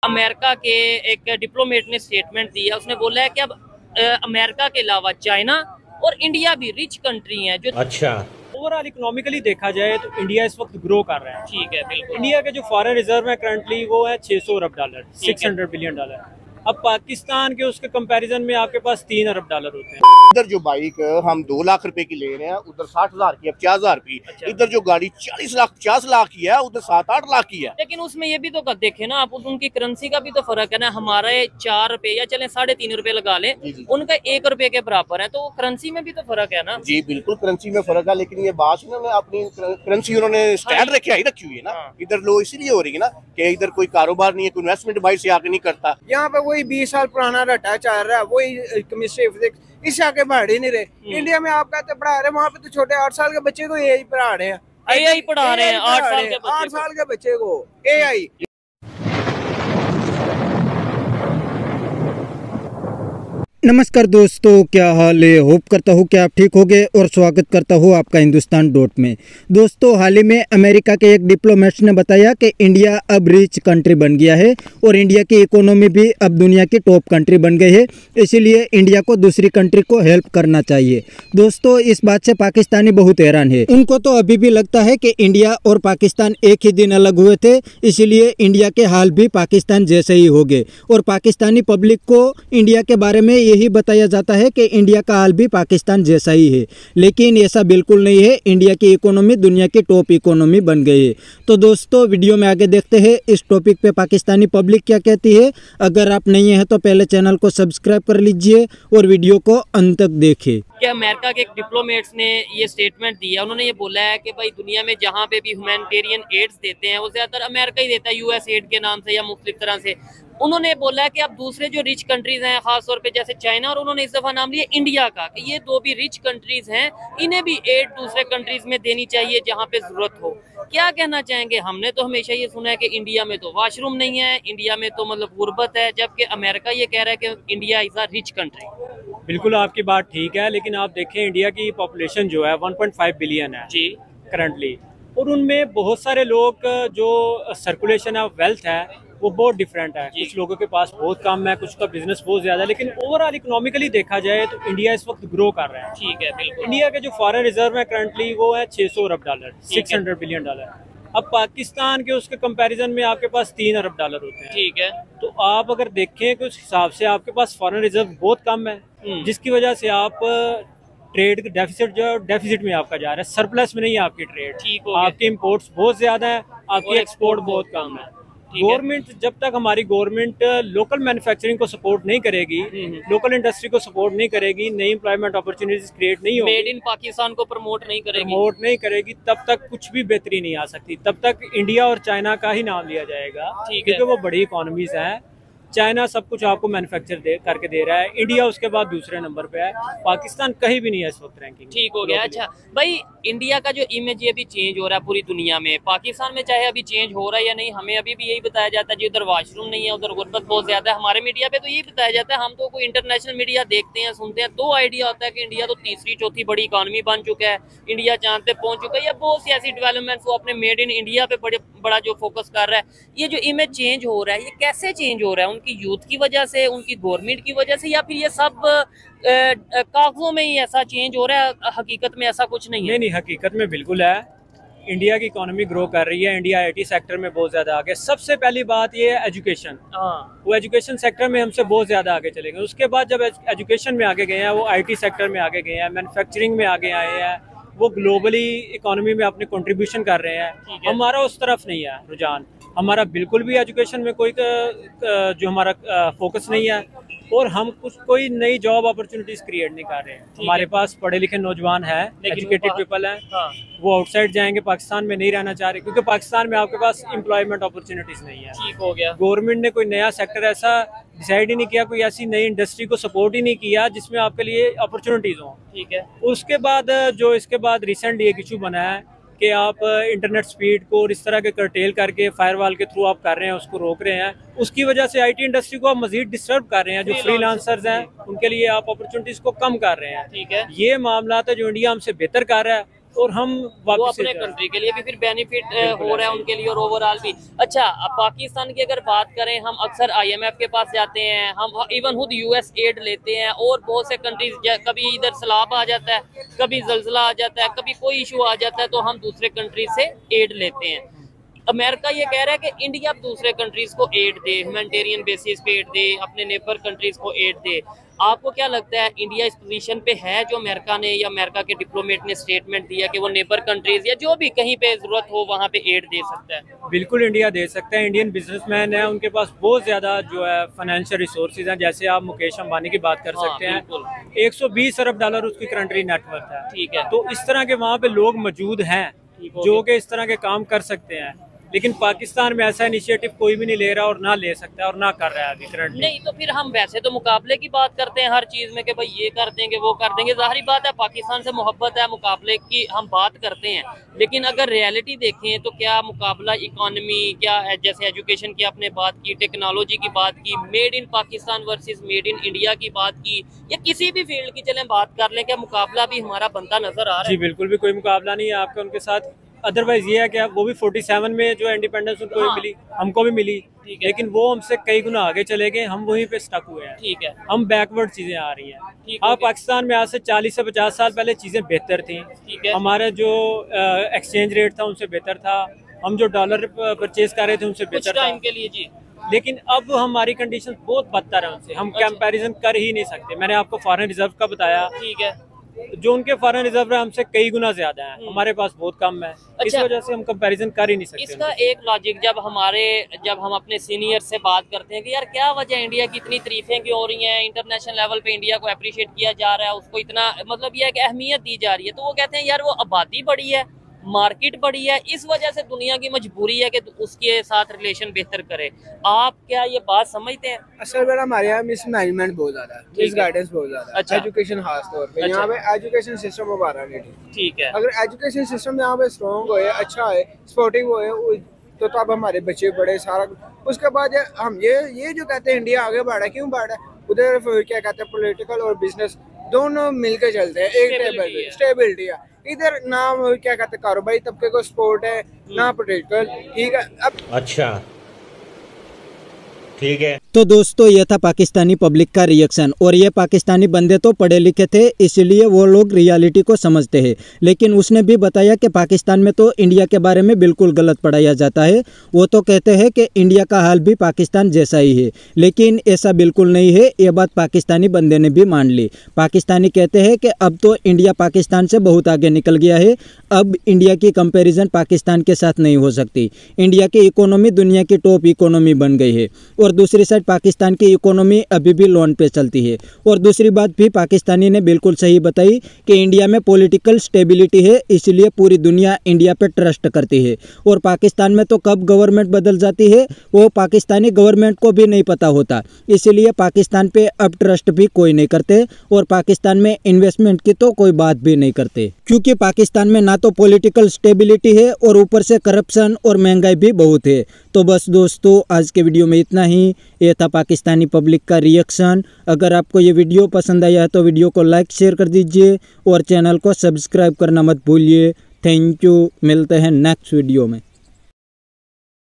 America के एक diplomat ने स्टेटमेंट दिया, उसने बोला है कि अब अमेरिका के अलावा चाइना और इंडिया भी रिच कंट्री हैं जो अच्छा ओवरऑल इकोनॉमिकली देखा जाए तो इंडिया इस वक्त ग्रो कर रहा है। ठीक है, बिल्कुल। इंडिया के जो फॉरेन रिजर्व है करंटली वो है 600 अरब डॉलर, 600 बिलियन डॉलर। अब पाकिस्तान के उसके कंपैरिजन में आपके पास 3 अरब डॉलर होते हैं। इधर जो बाइक हम 2 लाख रुपए की ले रहे हैं, उधर 60,000 की है, 50,000 की। अच्छा। इधर जो गाड़ी 40 लाख 50 लाख की है, उधर 7-8 लाख की है। लेकिन उसमें ये भी तो देखे ना आप, उनकी करेंसी का भी तो फर्क है ना। हमारे 4 रुपए या चले 3.5 रुपए लगा ले, जी। उनका 1 रुपए के बराबर है, तो करेंसी में भी तो फर्क है ना। जी बिल्कुल, करेंसी में फर्क है, लेकिन ये बात उन्होंने अपनी करेंसी उन्होंने स्टैंड रखी हुई है ना। इधर लो इसलिए हो रही है ना कि इधर कोई कारोबार नहीं है, कोई इन्वेस्टमेंट बाहर से आके नहीं करता। यहाँ पे वही 20 साल पुराना रटा चल रहा है, वही केमिस्ट्री फिजिक्स, इससे आगे बढ़ ही नहीं रहे। इंडिया में आप कहते पढ़ा रहे, वहाँ पे तो छोटे 8 साल के बच्चे को एआई पढ़ा रहे हैं। एआई पढ़ा रहे हैं 8 साल के बच्चे को एआई। नमस्कार दोस्तों, क्या हाल है। होप करता हूँ कि आप ठीक होंगे और स्वागत करता हूँ आपका हिंदुस्तान डॉट में। दोस्तों, हाल ही में अमेरिका के एक डिप्लोमेट ने बताया कि इंडिया अब रिच कंट्री बन गया है और इंडिया की इकोनॉमी भी अब दुनिया की टॉप कंट्री बन गई है, इसीलिए इंडिया को दूसरी कंट्री को हेल्प करना चाहिए। दोस्तों, इस बात से पाकिस्तानी बहुत हैरान है। उनको तो अभी भी लगता है कि इंडिया और पाकिस्तान एक ही दिन अलग हुए थे, इसीलिए इंडिया के हाल भी पाकिस्तान जैसे ही हो गए और पाकिस्तानी पब्लिक को इंडिया के बारे में यही बताया जाता है कि इंडिया का हाल भी पाकिस्तान जैसा ही है, लेकिन ऐसा बिल्कुल नहीं है। इंडिया की इकोनॉमी दुनिया की टॉप इकोनॉमी बन गई है। तो दोस्तों, वीडियो में आगे देखते हैं इस टॉपिक पे पाकिस्तानी पब्लिक क्या कहती है। अगर आप नहीं हैं तो पहले चैनल को सब्सक्राइब कर लीजिए और वीडियो को अंत तक देखें। कि अमेरिका के एक डिप्लोमेट्स ने ये स्टेटमेंट दिया, उन्होंने ये बोला है कि भाई दुनिया में जहाँ पे भी ह्यूमैनिटेरियन एड्स देते हैं वो ज्यादातर अमेरिका ही देता है, यूएस एड के नाम से या मुख्तलिफ तरह से। उन्होंने बोला है कि अब दूसरे जो रिच कंट्रीज हैं, खासतौर पे जैसे चाइना, और उन्होंने इस दफा नाम लिया इंडिया का, कि ये दो भी रिच कंट्रीज हैं, इन्हें भी एड दूसरे कंट्रीज में देनी चाहिए जहाँ पे जरूरत हो। क्या कहना चाहेंगे? हमने तो हमेशा ये सुना है कि इंडिया में तो वॉशरूम नहीं है, इंडिया में तो मतलब गुर्बत है, जबकि अमेरिका ये कह रहा है कि India is a rich country. बिल्कुल आपकी बात ठीक है, लेकिन आप देखें इंडिया की पॉपुलेशन जो है 1.5 बिलियन है जी करंटली, और उनमें बहुत सारे लोग जो सर्कुलेशन ऑफ वेल्थ है वो बहुत डिफरेंट है। कुछ लोगों के पास बहुत कम है, कुछ का बिजनेस बहुत ज्यादा है, लेकिन ओवरऑल इकोनॉमिकली देखा जाए तो इंडिया इस वक्त ग्रो कर रहा है। ठीक है, बिल्कुल। इंडिया के जो फॉरेन रिजर्व है करंटली वो है 600 अरब डॉलर, 600 बिलियन डॉलर। अब पाकिस्तान के उसके कंपैरिजन में आपके पास 3 अरब डॉलर होते हैं। ठीक है। तो आप अगर देखें कि उस हिसाब से आपके पास फॉरेन रिजर्व बहुत कम है, जिसकी वजह से आप ट्रेड डेफिसिट जो डेफिसिट में आपका जा रहा है, सरप्लस में नहीं है आपकी ट्रेड। ठीक हो, आपके इम्पोर्ट्स बहुत ज्यादा है, आपकी एक्सपोर्ट बहुत कम है। गवर्नमेंट जब तक हमारी गवर्नमेंट लोकल मैन्युफैक्चरिंग को सपोर्ट नहीं करेगी, लोकल इंडस्ट्री को सपोर्ट नहीं करेगी, नई एम्प्लॉयमेंट अपॉर्चुनिटीज क्रिएट नहीं होगी, मेड इन पाकिस्तान को प्रमोट नहीं करेगी, तब तक कुछ भी बेहतरी नहीं आ सकती। तब तक इंडिया और चाइना का ही नाम लिया जाएगा, क्योंकि वो बड़ी इकोनॉमीज हैं। चाइना सब कुछ आपको मैन्युफैक्चर करके दे रहा है, इंडिया उसके बाद दूसरे नंबर पे है, पाकिस्तान कहीं भी नहीं है इस वक्त रैंकिंग। ठीक हो गया। अच्छा भाई, इंडिया का जो इमेज ये भी चेंज हो रहा है पूरी दुनिया में, पाकिस्तान में चाहे अभी चेंज हो रहा है या नहीं, हमें अभी भी यही बताया जाता है जी उधर वॉशरूम नहीं है, उधर गुर्बत बहुत ज्यादा है। हमारे मीडिया पे तो यही बताया जाता है, हम तो कोई इंटरनेशनल मीडिया देखते हैं, सुनते हैं, तो आइडिया होता है कि इंडिया तो तीसरी चौथी बड़ी इकॉनमी बन चुका है, इंडिया चांद पे पहुंच चुका है, या बहुत सी ऐसी डेवलपमेंट्स वो अपने मेड इन इंडिया पे बड़ा जो फोकस कर रहा है। ये जो इमेज चेंज हो रहा है, ये कैसे चेंज हो रहा है? उनकी यूथ की वजह से, उनकी गवर्नमेंट की वजह से, या फिर ये सब कागजों में ही ऐसा चेंज हो रहा है, हकीकत में ऐसा कुछ नहीं है? नहीं, हकीकत में बिल्कुल है। इंडिया की इकोनॉमी ग्रो कर रही है, इंडिया आईटी सेक्टर में बहुत ज्यादा आगे। सबसे पहली बात ये है एजुकेशन। वो एजुकेशन सेक्टर में हमसे बहुत ज्यादा आगे चले गए। उसके बाद जब एजुकेशन में आगे गए हैं, वो आईटी सेक्टर में आगे गए हैं, मैन्युफैक्चरिंग में आगे आए हैं, वो ग्लोबली इकोनॉमी में अपने कंट्रीब्यूशन कर रहे हैं। हमारा उस तरफ नहीं है रुझान, हमारा बिल्कुल भी एजुकेशन में कोई जो हमारा फोकस नहीं है, और हम कोई नई जॉब अपॉर्चुनिटीज क्रिएट नहीं कर रहे हैं। हमारे पास पढ़े लिखे नौजवान हैं, एजुकेटेड पीपल हैं, वो आउटसाइड जाएंगे, पाकिस्तान में नहीं रहना चाह रहे, क्योंकि पाकिस्तान में आपके पास एम्प्लॉयमेंट अपॉर्चुनिटीज नहीं है। ठीक हो गया। गवर्नमेंट ने कोई नया सेक्टर ऐसा डिसाइड ही नहीं किया, कोई ऐसी नई इंडस्ट्री को सपोर्ट ही नहीं किया जिसमें आपके लिए अपॉर्चुनिटीज हों। ठीक है। उसके बाद जो इसके बाद रिसेंटली एक इशू बना है कि आप इंटरनेट स्पीड को इस तरह के कर्टेल करके फायरवॉल के थ्रू आप कर रहे हैं, उसको रोक रहे हैं, उसकी वजह से आईटी इंडस्ट्री को आप मजीद डिस्टर्ब कर रहे हैं। जो फ्रीलांसर्स हैं उनके लिए आप अपॉर्चुनिटीज को कम कर रहे हैं। ठीक है। ये मामला है जो इंडिया हमसे बेहतर कर रहा है, और हम वो वापस अपने कंट्री के लिए भी फिर बेनिफिट हो रहा है उनके लिए और ओवरऑल भी। अच्छा, अब पाकिस्तान की अगर बात करें, हम अक्सर IMF के पास जाते हैं, हम इवन खुद US एड लेते हैं और बहुत से कंट्रीज, कभी इधर सैलाब आ जाता है, कभी जलजला आ जाता है, कभी कोई इशू आ जाता है तो हम दूसरे कंट्री से एड लेते हैं। अमेरिका ये कह रहा है कि इंडिया अब दूसरे कंट्रीज को एड दे, ह्यूमैनिटेरियन बेसिस पे एड दे, अपने नेबर कंट्रीज को एड दे। आपको क्या लगता है इंडिया इस पोजीशन पे है जो अमेरिका ने या अमेरिका के डिप्लोमेट ने स्टेटमेंट दिया कि वो नेबर कंट्रीज या जो भी कहीं पे जरूरत हो वहाँ पे एड दे सकता है? बिल्कुल इंडिया दे सकता है। इंडियन बिजनेसमैन है, उनके पास बहुत ज्यादा जो है फाइनेंशियल रिसोर्सेज हैं। जैसे आप मुकेश अंबानी की बात कर सकते हैं, 120 अरब डॉलर उसकी कंट्री नेटवर्थ है। ठीक है, तो इस तरह के वहाँ पे लोग मौजूद हैं जो कि इस तरह के काम कर सकते हैं, लेकिन पाकिस्तान में ऐसा इनिशिएटिव कोई भी नहीं ले रहा और ना ले सकता है और ना कर रहा है अभी करंटली। नहीं तो फिर हम वैसे तो मुकाबले की बात करते हैं हर चीज में कि भाई ये कर देंगे वो कर देंगे, जाहिर बात है पाकिस्तान से मोहब्बत है, मुकाबले की हम बात करते हैं। लेकिन अगर रियलिटी देखें तो क्या मुकाबला इकोनॉमी, क्या जैसे एजुकेशन की आपने बात की, टेक्नोलॉजी की बात की, made in Pakistan versus made in India की बात की, या किसी भी फील्ड की चलें बात कर लें, क्या मुकाबला भी हमारा बनता नजर आ रहा है? जी बिल्कुल भी कोई मुकाबला नहीं है आपका उनके साथ। अदरवाइज ये है कि वो भी 47 में जो इंडिपेंडेंस उनको भी मिली, हमको भी मिली, लेकिन वो हमसे कई गुना आगे चले गए, हम वहीं पे स्टक हुए हैं। ठीक है, हम बैकवर्ड चीजें आ रही हैं। हाँ, पाकिस्तान में आज से 40 से 50 साल पहले चीजें बेहतर थी। ठीक है, हमारा जो एक्सचेंज रेट था उनसे बेहतर था, हम जो डॉलर परचेज कर रहे थे उनसे बेहतर था के लिए जी। लेकिन अब हमारी कंडीशन बहुत बदतर है उनसे, हम कंपैरिजन कर ही नहीं सकते। मैंने आपको फॉरेन रिजर्व का बताया, ठीक है, जो उनके फॉरेन रिजर्व है हमसे कई गुना ज्यादा है, हमारे पास बहुत कम है। इस वजह से हम कंपैरिजन कर ही नहीं सकते। इसका एक लॉजिक जब हम अपने सीनियर से बात करते हैं कि यार क्या वजह इंडिया की इतनी तारीफें क्यों हो रही हैं, इंटरनेशनल लेवल पे इंडिया को अप्रिशिएट किया जा रहा है, उसको इतना मतलब यह है कि अहमियत दी जा रही है, तो वो कहते हैं यार वो आबादी बढ़ी है, मार्केट बढ़ी है, इस वजह से दुनिया की मजबूरी है कि उसके साथ रिलेशन बेहतर करे। आप क्या ये बात समझते हैं? असल में हमारे यहाँ मिस मैनेजमेंट बहुत ज्यादा है, मिस गाइडेंस बहुत ज्यादा है। अच्छा। एजुकेशन खास तौर पे यहाँ पे एजुकेशन सिस्टम हमारा नहीं ठीक। ठीक है, अगर एजुकेशन सिस्टम यहाँ पे स्ट्रॉन्ग हो, अच्छा है, स्पोर्टिव हो, तो तब हमारे बच्चे बड़े सारा। उसके बाद हम ये जो कहते हैं इंडिया आगे बढ़ा, क्यों बढ़ा? उधर क्या कहते हैं पॉलिटिकल और बिजनेस दोनों मिलके चलते हैं एक टेबल पे, स्टेबिलिटी है। इधर ना क्या कहते हैं कारोबारी तबके को सपोर्ट है, ना पॉलिटिकल। ठीक है, अब अच्छा ठीक है। तो दोस्तों ये था पाकिस्तानी पब्लिक का रिएक्शन, और ये पाकिस्तानी बंदे तो पढ़े लिखे थे इसलिए वो लोग रियलिटी को समझते हैं, लेकिन उसने भी बताया कि पाकिस्तान में तो इंडिया के बारे में बिल्कुल गलत पढ़ाया जाता है। वो तो कहते हैं कि इंडिया का हाल भी पाकिस्तान जैसा ही है, लेकिन ऐसा बिल्कुल नहीं है। ये बात पाकिस्तानी बंदे ने भी मान ली। पाकिस्तानी कहते हैं कि अब तो इंडिया पाकिस्तान से बहुत आगे निकल गया है, अब इंडिया की कंपेरिजन पाकिस्तान के साथ नहीं हो सकती। इंडिया की इकोनॉमी दुनिया की टॉप इकोनॉमी बन गई है, और दूसरी साइड पाकिस्तान की इकोनॉमी अभी भी लोन पे चलती है। और दूसरी बात भी पाकिस्तानी ने बिल्कुल सही बताई कि इंडिया में पॉलिटिकल स्टेबिलिटी है, इसलिए पूरी दुनिया इंडिया पे ट्रस्ट करती है। और पाकिस्तान में तो कब गवर्नमेंट बदल जाती है वो पाकिस्तानी गवर्नमेंट को भी नहीं पता होता, इसलिए पाकिस्तान पे अब ट्रस्ट भी कोई नहीं करते, और पाकिस्तान में इन्वेस्टमेंट की तो कोई बात भी नहीं करते, क्योंकि पाकिस्तान में ना तो पॉलिटिकल स्टेबिलिटी है और ऊपर से करप्शन और महंगाई भी बहुत है। तो बस दोस्तों आज के वीडियो में इतना ही। ये था पाकिस्तानी पब्लिक का रिएक्शन। अगर आपको ये वीडियो पसंद आया है तो वीडियो को लाइक शेयर कर दीजिए और चैनल को सब्सक्राइब करना मत भूलिए। थैंक यू, मिलते हैं नेक्स्ट वीडियो में।